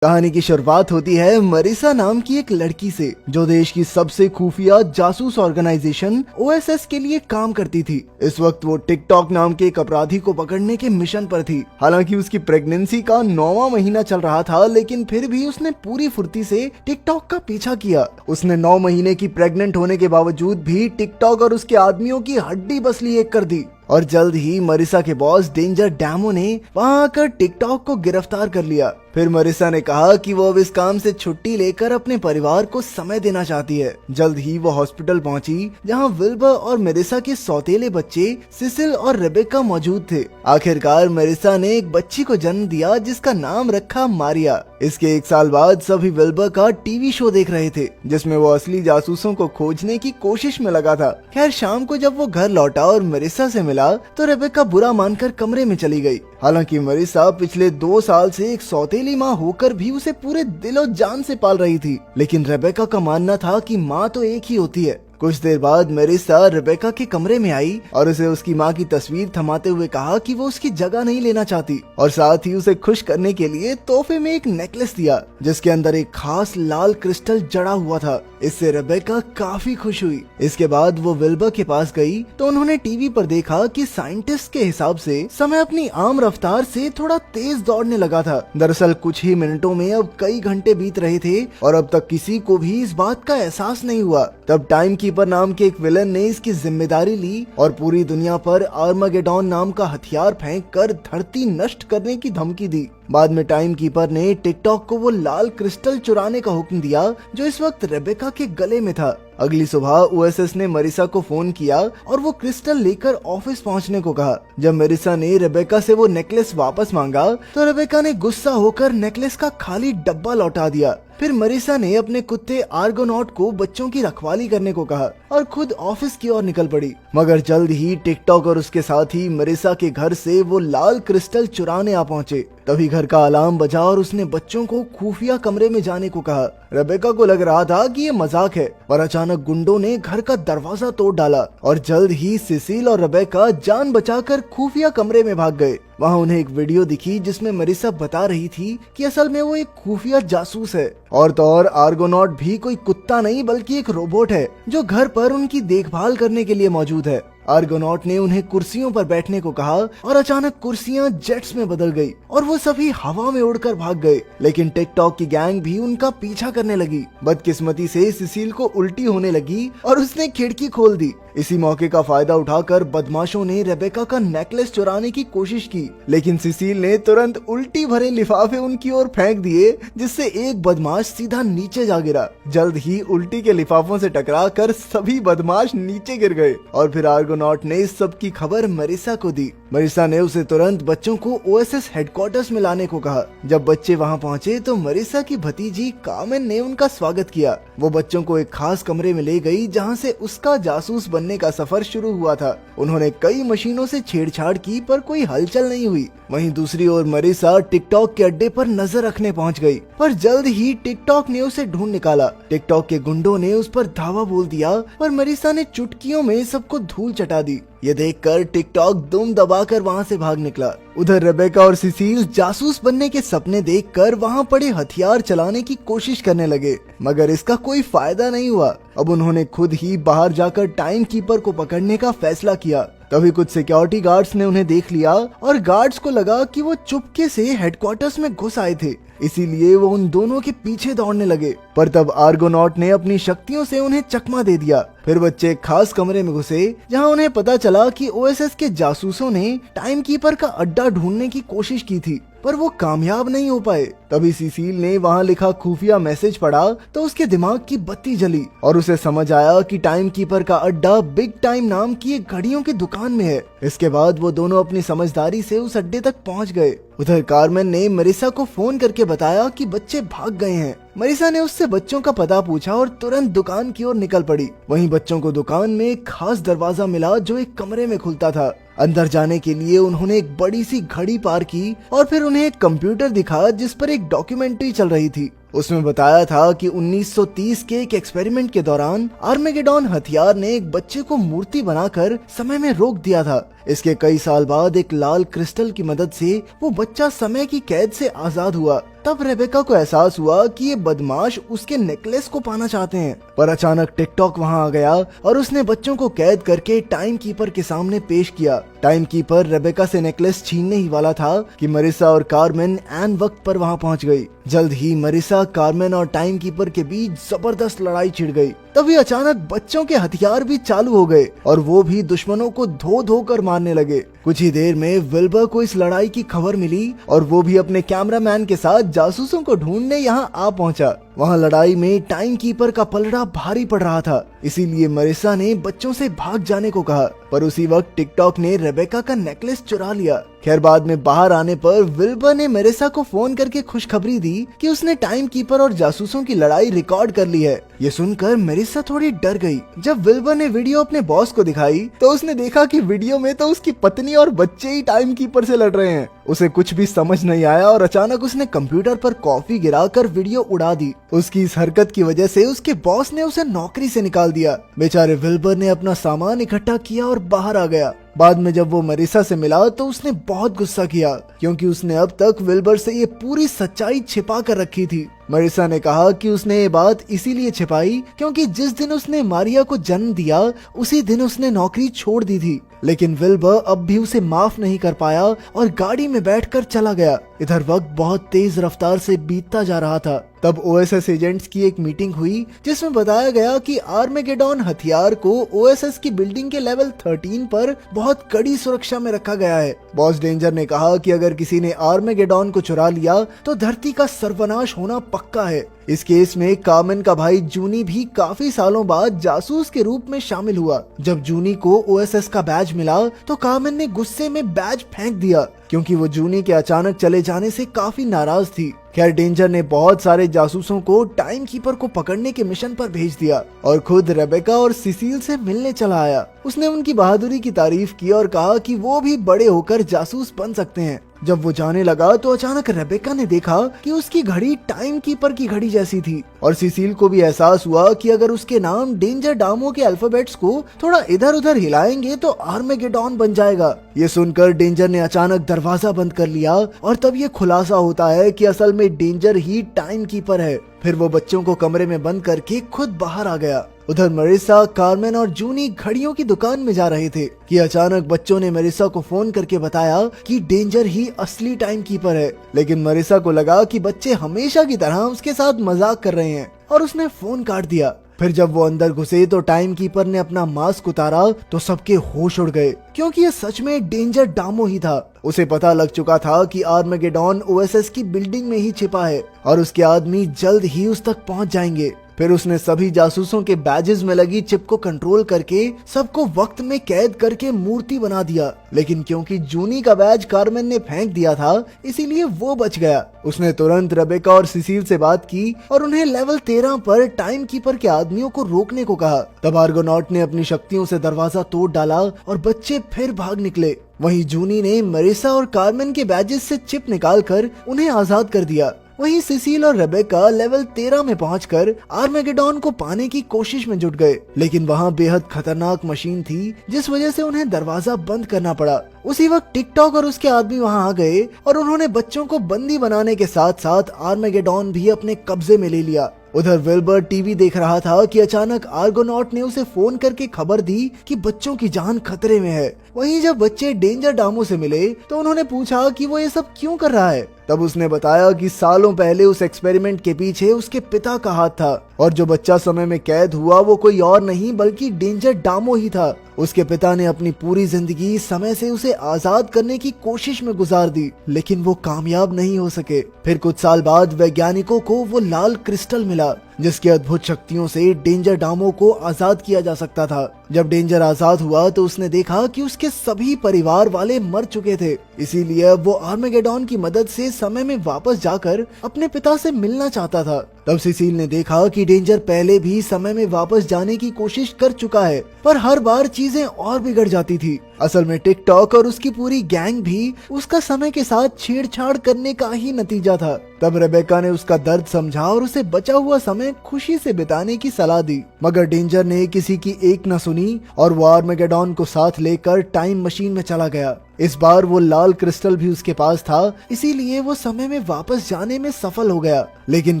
कहानी की शुरुआत होती है मरीसा नाम की एक लड़की से, जो देश की सबसे खुफिया जासूस ऑर्गेनाइजेशन ओएसएस के लिए काम करती थी। इस वक्त वो टिकटॉक नाम के एक अपराधी को पकड़ने के मिशन पर थी। हालांकि उसकी प्रेगनेंसी का 9वां महीना चल रहा था, लेकिन फिर भी उसने पूरी फुर्ती से टिकटॉक का पीछा किया। उसने 9 महीने की प्रेग्नेंट होने के बावजूद भी टिकटॉक और उसके आदमियों की हड्डी बसली एक कर दी। और जल्द ही मरीसा के बॉस डेंजर डैमो ने वहां आकर टिकटॉक को गिरफ्तार कर लिया। फिर मरीसा ने कहा कि वो अब इस काम से छुट्टी लेकर अपने परिवार को समय देना चाहती है। जल्द ही वो हॉस्पिटल पहुंची, जहां विल्बर और मरीसा के सौतेले बच्चे सिसिल और रेबेका मौजूद थे। आखिरकार मरीसा ने एक बच्ची को जन्म दिया, जिसका नाम रखा मारिया। इसके 1 साल बाद सभी विल्बर का टीवी शो देख रहे थे, जिसमें वो असली जासूसों को खोजने की कोशिश में लगा था। खैर, शाम को जब वो घर लौटा और मरीसा से मिला तो रेबेका बुरा मानकर कमरे में चली गई। हालांकि मरीसा पिछले 2 साल से एक सौतेली माँ होकर भी उसे पूरे दिलो जान से पाल रही थी, लेकिन रेबेका का मानना था कि माँ तो एक ही होती है। कुछ देर बाद मरीसा रेबेका के कमरे में आई और उसे उसकी माँ की तस्वीर थमाते हुए कहा कि वो उसकी जगह नहीं लेना चाहती, और साथ ही उसे खुश करने के लिए तोहफे में एक नेकलेस दिया, जिसके अंदर एक खास लाल क्रिस्टल जड़ा हुआ था। इससे रेबेका काफी खुश हुई। इसके बाद वो विल्बर के पास गई तो उन्होंने टीवी पर देखा कि साइंटिस्ट के हिसाब से समय अपनी आम रफ्तार से थोड़ा तेज दौड़ने लगा था। दरअसल कुछ ही मिनटों में अब कई घंटे बीत रहे थे और अब तक किसी को भी इस बात का एहसास नहीं हुआ। तब टाइम कीपर नाम के एक विलन ने इसकी जिम्मेदारी ली और पूरी दुनिया पर आर्मागेडॉन नाम का हथियार फेंक कर धरती नष्ट करने की धमकी दी। बाद में टाइम कीपर ने टिकटॉक को वो लाल क्रिस्टल चुराने का हुक्म दिया, जो इस वक्त रेबेका के गले में था। अगली सुबह ओएसएस ने मरीसा को फोन किया और वो क्रिस्टल लेकर ऑफिस पहुंचने को कहा। जब मरीसा ने रेबेका से वो नेकलेस वापस मांगा तो रेबेका ने गुस्सा होकर नेकलेस का खाली डब्बा लौटा दिया। फिर मरीसा ने अपने कुत्ते आर्गोनॉट को बच्चों की रखवाली करने को कहा और खुद ऑफिस की ओर निकल पड़ी। मगर जल्द ही टिकटॉक और उसके साथी मरीसा के घर से वो लाल क्रिस्टल चुराने आ पहुंचे। तभी घर का अलार्म बजा और उसने बच्चों को खुफिया कमरे में जाने को कहा। रेबेका को लग रहा था कि ये मजाक है, पर अचानक गुंडों ने घर का दरवाजा तोड़ डाला और जल्द ही सिसिल और रेबेका जान बचाकर खुफिया कमरे में भाग गए। वहाँ उन्हें एक वीडियो दिखी जिसमें मरीसा बता रही थी कि असल में वो एक खुफिया जासूस है, और तो और आर्गोनॉट भी कोई कुत्ता नहीं बल्कि एक रोबोट है, जो घर पर उनकी देखभाल करने के लिए मौजूद है। आर्गोनॉट ने उन्हें कुर्सियों पर बैठने को कहा और अचानक कुर्सियां जेट्स में बदल गई और वो सभी हवा में उड़कर भाग गए। लेकिन टिकटॉक की गैंग भी उनका पीछा करने लगी। बदकिस्मती से सिसिल को उल्टी होने लगी और उसने खिड़की खोल दी। इसी मौके का फायदा उठाकर बदमाशों ने रेबेका का नेकलेस चुराने की कोशिश की, लेकिन सिसिल ने तुरंत उल्टी भरे लिफाफे उनकी ओर फेंक दिए, जिससे एक बदमाश सीधा नीचे जा गिरा। जल्द ही उल्टी के लिफाफों से टकराकर सभी बदमाश नीचे गिर गए और फिर आर्गोनॉट ने इस सब की खबर मरीसा को दी। मरीसा ने उसे तुरंत बच्चों को ओएसएस हेडक्वार्टर्स में लाने को कहा। जब बच्चे वहां पहुंचे तो मरीसा की भतीजी कार्मेन ने उनका स्वागत किया। वो बच्चों को एक खास कमरे में ले गई, जहां से उसका जासूस बनने का सफर शुरू हुआ था। उन्होंने कई मशीनों से छेड़छाड़ की, पर कोई हलचल नहीं हुई। वहीं दूसरी ओर मरीसा टिकटॉक के अड्डे पर नजर रखने पहुंच गई, पर जल्द ही टिकटॉक ने उसे ढूंढ निकाला। टिकटॉक के गुंडों ने उस पर धावा बोल दिया और मरीसा ने चुटकियों में सबको धूल चटा दी। ये देखकर टिकटॉक दुम दबाकर वहां से भाग निकला। उधर रेबेका और सिसिल जासूस बनने के सपने देखकर वहां पड़े हथियार चलाने की कोशिश करने लगे, मगर इसका कोई फायदा नहीं हुआ। अब उन्होंने खुद ही बाहर जाकर टाइम कीपर को पकड़ने का फैसला किया। तभी कुछ सिक्योरिटी गार्ड्स ने उन्हें देख लिया और गार्ड्स को लगा कि वो चुपके से हेडक्वार्टर्स में घुस आए थे, इसीलिए वो उन दोनों के पीछे दौड़ने लगे। पर तब आर्गोनॉट ने अपनी शक्तियों से उन्हें चकमा दे दिया। फिर बच्चे एक खास कमरे में घुसे, जहां उन्हें पता चला कि ओएसएस के जासूसों ने टाइम कीपर का अड्डा ढूंढने की कोशिश की थी, पर वो कामयाब नहीं हो पाए। तभी सिसिल ने वहां लिखा खुफिया मैसेज पढ़ा तो उसके दिमाग की बत्ती जली और उसे समझ आया कि टाइम कीपर का अड्डा बिग टाइम नाम की एक घड़ियों की दुकान में है। इसके बाद वो दोनों अपनी समझदारी से उस अड्डे तक पहुंच गए। उधर कार्मेन ने मरीसा को फोन करके बताया कि बच्चे भाग गए हैं। मरीसा ने उससे बच्चों का पता पूछा और तुरंत दुकान की ओर निकल पड़ी। वहीं बच्चों को दुकान में एक खास दरवाजा मिला जो एक कमरे में खुलता था। अंदर जाने के लिए उन्होंने एक बड़ी सी घड़ी पार की और फिर उन्हें एक कंप्यूटर दिखा जिस पर एक डॉक्यूमेंट्री चल रही थी। उसमें बताया था कि 1930 के एक एक्सपेरिमेंट के दौरान आर्मेगेडॉन हथियार ने एक बच्चे को मूर्ति बनाकर समय में रोक दिया था। इसके कई साल बाद एक लाल क्रिस्टल की मदद से वो बच्चा समय की कैद से आजाद हुआ। तब रेबेका को एहसास हुआ कि ये बदमाश उसके नेकलेस को पाना चाहते हैं, पर अचानक टिकटॉक वहां आ गया और उसने बच्चों को कैद करके टाइम कीपर के सामने पेश किया। टाइम कीपर रेबेका से नेकलेस छीनने ही वाला था कि मरिसा और कार्मेन ऐन वक्त पर वहां पहुंच गई। जल्द ही मरिसा, कार्मेन और टाइम कीपर के बीच जबरदस्त लड़ाई छिड़ गई। तभी अचानक बच्चों के हथियार भी चालू हो गए और वो भी दुश्मनों को धो धो कर मारने लगे। कुछ ही देर में विल्बर को इस लड़ाई की खबर मिली और वो भी अपने कैमरामैन के साथ जासूसों को ढूंढने यहाँ आ पहुंचा। वहाँ लड़ाई में टाइम कीपर का पलड़ा भारी पड़ रहा था, इसीलिए मरिसा ने बच्चों से भाग जाने को कहा, पर उसी वक्त टिकटॉक ने रेबेका का नेकलेस चुरा लिया। खैर बाद में बाहर आने पर विल्बर ने मरिसा को फोन करके खुशखबरी दी कि उसने टाइम कीपर और जासूसों की लड़ाई रिकॉर्ड कर ली है। ये सुनकर मरिसा थोड़ी डर गई। जब विल्बर ने वीडियो अपने बॉस को दिखाई तो उसने देखा कि वीडियो में तो उसकी पत्नी और बच्चे ही टाइम कीपर से लड़ रहे हैं। उसे कुछ भी समझ नहीं आया और अचानक उसने कंप्यूटर पर कॉफी गिराकर वीडियो उड़ा दी। उसकी इस हरकत की वजह से उसके बॉस ने उसे नौकरी से निकाल दिया। बेचारे विल्बर ने अपना सामान इकट्ठा किया और बाहर आ गया। बाद में जब वो मरिसा से मिला तो उसने बहुत गुस्सा किया, क्योंकि उसने अब तक विल्बर से ये पूरी सच्चाई छिपा कर रखी थी। मरिसा ने कहा कि उसने ये बात इसीलिए छिपाई क्योंकि जिस दिन उसने मारिया को जन्म दिया उसी दिन उसने नौकरी छोड़ दी थी। लेकिन विल्बर अब भी उसे माफ नहीं कर पाया और गाड़ी में बैठकर चला गया। इधर वक्त बहुत तेज रफ्तार से बीतता जा रहा था। तब ओएसएस एजेंट्स की एक मीटिंग हुई जिसमें बताया गया कि आर्मेगेडॉन हथियार को ओएसएस की बिल्डिंग के लेवल 13 पर बहुत कड़ी सुरक्षा में रखा गया है। बॉस डेंजर ने कहा कि अगर किसी ने आर्मेगेडॉन को चुरा लिया तो धरती का सर्वनाश होना पक्का है। इस केस में कार्मेन का भाई जूनी भी काफी सालों बाद जासूस के रूप में शामिल हुआ। जब जूनी को ओएसएस का बैज मिला तो कार्मेन ने गुस्से में बैज फेंक दिया, क्योंकि वो जूनी के अचानक चले जाने से काफी नाराज थी। खैर डेंजर ने बहुत सारे जासूसों को टाइम कीपर को पकड़ने के मिशन पर भेज दिया और खुद रेबेका और सिसिल से मिलने चला आया। उसने उनकी बहादुरी की तारीफ की और कहा कि वो भी बड़े होकर जासूस बन सकते हैं। जब वो जाने लगा तो अचानक रेबेका ने देखा कि उसकी घड़ी टाइम कीपर की घड़ी जैसी थी और सिसिल को भी एहसास हुआ कि अगर उसके नाम डेंजर डामो के अल्फाबेट्स को थोड़ा इधर उधर हिलाएंगे तो आर्मेगेडॉन बन जाएगा। ये सुनकर डेंजर ने अचानक दरवाजा बंद कर लिया और तब ये खुलासा होता है कि असल में डेंजर ही टाइम कीपर है। फिर वो बच्चों को कमरे में बंद करके खुद बाहर आ गया। उधर मरिसा, कार्मेन और जूनी घड़ियों की दुकान में जा रहे थे कि अचानक बच्चों ने मरिसा को फोन करके बताया कि डेंजर ही असली टाइम कीपर है। लेकिन मरिसा को लगा कि बच्चे हमेशा की तरह उसके साथ मजाक कर रहे हैं और उसने फोन काट दिया। फिर जब वो अंदर घुसे तो टाइम कीपर ने अपना मास्क उतारा तो सबके होश उड़ गए, क्योंकि ये सच में डेंजर डामो ही था। उसे पता लग चुका था कि आर्मेगेडॉन ओएसएस की बिल्डिंग में ही छिपा है और उसके आदमी जल्द ही उस तक पहुंच जाएंगे। फिर उसने सभी जासूसों के बैजेस में लगी चिप को कंट्रोल करके सबको वक्त में कैद करके मूर्ति बना दिया। लेकिन क्योंकि जूनी का बैज कार्मेन ने फेंक दिया था इसीलिए वो बच गया। उसने तुरंत रेबेका और सिसिल से बात की और उन्हें लेवल 13 पर टाइम कीपर के आदमियों को रोकने को कहा। तब आर्गोनॉट ने अपनी शक्तियों से दरवाजा तोड़ डाला और बच्चे फिर भाग निकले। वहीं जूनी ने मरिसा और कार्मेन के बैजेस से चिप निकालकर उन्हें आजाद कर दिया। वहीं सिसिल और रेबेका लेवल 13 में पहुंचकर आर्मेगेडॉन को पाने की कोशिश में जुट गए, लेकिन वहां बेहद खतरनाक मशीन थी जिस वजह से उन्हें दरवाजा बंद करना पड़ा। उसी वक्त टिकटॉक और उसके आदमी वहां आ गए और उन्होंने बच्चों को बंदी बनाने के साथ साथ आर्मेगेडॉन भी अपने कब्जे में ले लिया। उधर विल्बर टीवी देख रहा था कि अचानक आर्गोनॉट ने उसे फोन करके खबर दी कि बच्चों की जान खतरे में है। वहीं जब बच्चे डेंजर डामो से मिले तो उन्होंने पूछा कि वो ये सब क्यों कर रहा है। तब उसने बताया कि सालों पहले उस एक्सपेरिमेंट के पीछे उसके पिता का हाथ था और जो बच्चा समय में कैद हुआ वो कोई और नहीं बल्कि डेंजर डामो ही था। उसके पिता ने अपनी पूरी जिंदगी समय से उसे आजाद करने की कोशिश में गुजार दी, लेकिन वो कामयाब नहीं हो सके। फिर कुछ साल बाद वैज्ञानिकों को वो लाल क्रिस्टल मिला जिसकी अद्भुत शक्तियों से डेंजर डामो को आजाद किया जा सकता था। जब डेंजर आजाद हुआ तो उसने देखा कि उसके सभी परिवार वाले मर चुके थे, इसीलिए वो आर्मेगेडॉन की मदद से समय में वापस जाकर अपने पिता से मिलना चाहता था। तब सिसिल ने देखा कि डेंजर पहले भी समय में वापस जाने की कोशिश कर चुका है, पर हर बार चीजें और बिगड़ जाती थी। असल में टिकटॉक और उसकी पूरी गैंग भी उसका समय के साथ छेड़छाड़ करने का ही नतीजा था। तब रेबेका ने उसका दर्द समझा और उसे बचा हुआ समय खुशी से बिताने की सलाह दी, मगर डेंजर ने किसी की एक न सुनी और वो आर्मेगेडॉन को साथ लेकर टाइम मशीन में चला गया। इस बार वो लाल क्रिस्टल भी उसके पास था, इसीलिए वो समय में वापस जाने में सफल हो गया। लेकिन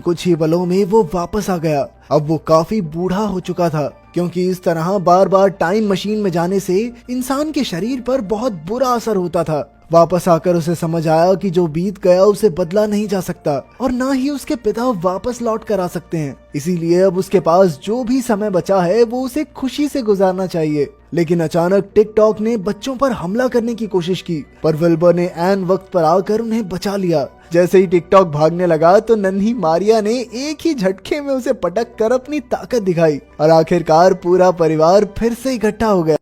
कुछ ही पलों में वो वापस आ गया। अब वो काफी बूढ़ा हो चुका था, क्योंकि इस तरह बार बार टाइम मशीन में जाने से इंसान के शरीर पर बहुत बुरा असर होता था। वापस आकर उसे समझ आया कि जो बीत गया उसे बदला नहीं जा सकता और ना ही उसके पिता वापस लौट कर आ सकते हैं। इसीलिए अब उसके पास जो भी समय बचा है वो उसे खुशी से गुजारना चाहिए। लेकिन अचानक टिकटॉक ने बच्चों पर हमला करने की कोशिश की, पर विल्बर ने ऐन वक्त पर आकर उन्हें बचा लिया। जैसे ही टिकटॉक भागने लगा तो नन्ही मारिया ने एक ही झटके में उसे पटक कर अपनी ताकत दिखाई और आखिरकार पूरा परिवार फिर से इकट्ठा हो गया।